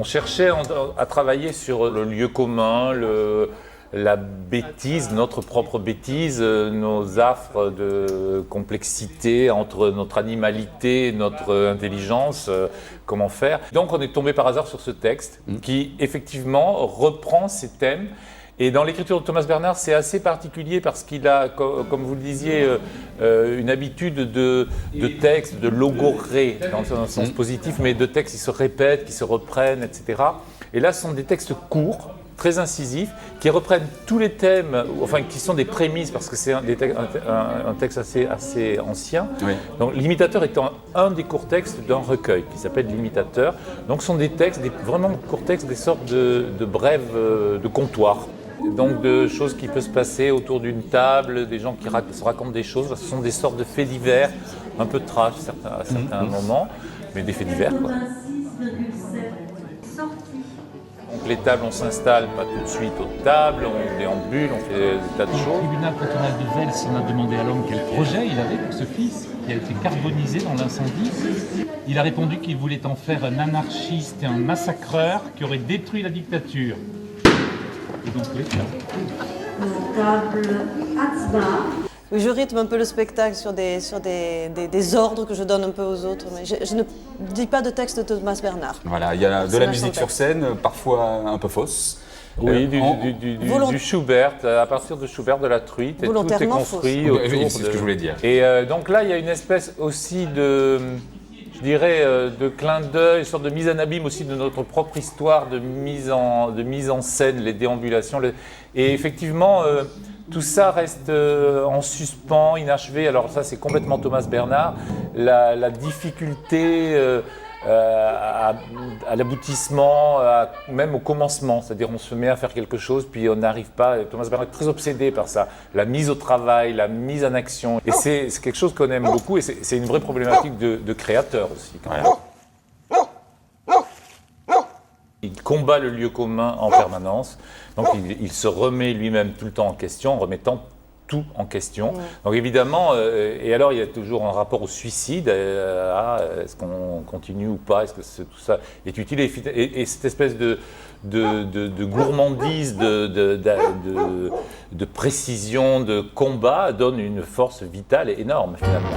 On cherchait à travailler sur le lieu commun, la bêtise, notre propre bêtise, nos affres de complexité entre notre animalité et notre intelligence, comment faire. Donc on est tombé par hasard sur ce texte qui effectivement reprend ces thèmes. Et dans l'écriture de Thomas Bernhard, c'est assez particulier parce qu'il a, comme vous le disiez, une habitude de texte, de logorrhée, dans le sens positif, mais de textes qui se répètent, qui se reprennent, etc. Et là, ce sont des textes courts, très incisifs, qui reprennent tous les thèmes, enfin qui sont des prémices, parce que c'est un texte assez ancien. Oui. Donc l'imitateur étant un des courts textes d'un recueil qui s'appelle l'imitateur. Donc ce sont des textes, vraiment courts textes, des sortes de brèves de comptoir. Donc de choses qui peuvent se passer autour d'une table, des gens qui se racontent des choses. Ce sont des sortes de faits divers, un peu trash à certains moments, mais des faits divers, quoi. Donc les tables, on s'installe pas tout de suite aux tables, on déambule, on fait des tas de choses. Le tribunal cantonal de Vels, on a demandé à l'homme quel projet il avait pour ce fils qui a été carbonisé dans l'incendie. Il a répondu qu'il voulait en faire un anarchiste et un massacreur qui aurait détruit la dictature. Et donc, oui, oui, je rythme un peu le spectacle sur des ordres que je donne un peu aux autres, mais je ne dis pas de texte de Thomas Bernhard. Voilà, il y a de la musique sur scène, parfois un peu fausse. Oui, du Schubert, à partir de Schubert, de la truite, et tout est construit autour c'est ce que je voulais dire. Et donc là, il y a une espèce aussi de, je dirais, de clin d'œil, une sorte de mise en abîme aussi de notre propre histoire, de mise en scène, les déambulations. Et effectivement, tout ça reste en suspens, inachevé. Alors ça, c'est complètement Thomas Bernhard. La difficulté à l'aboutissement, même au commencement. C'est-à-dire on se met à faire quelque chose, puis on n'arrive pas. Thomas Bernhard est très obsédé par ça. La mise au travail, la mise en action. Et c'est quelque chose qu'on aime beaucoup et c'est une vraie problématique de créateur aussi. Quand même. Il combat le lieu commun en permanence, donc il se remet lui-même tout le temps en question, en remettant tout en question. Donc évidemment, et alors il y a toujours un rapport au suicide, est-ce qu'on continue ou pas, est-ce que tout ça est utile, et cette espèce de gourmandise, de précision, de combat donne une force vitale et énorme finalement.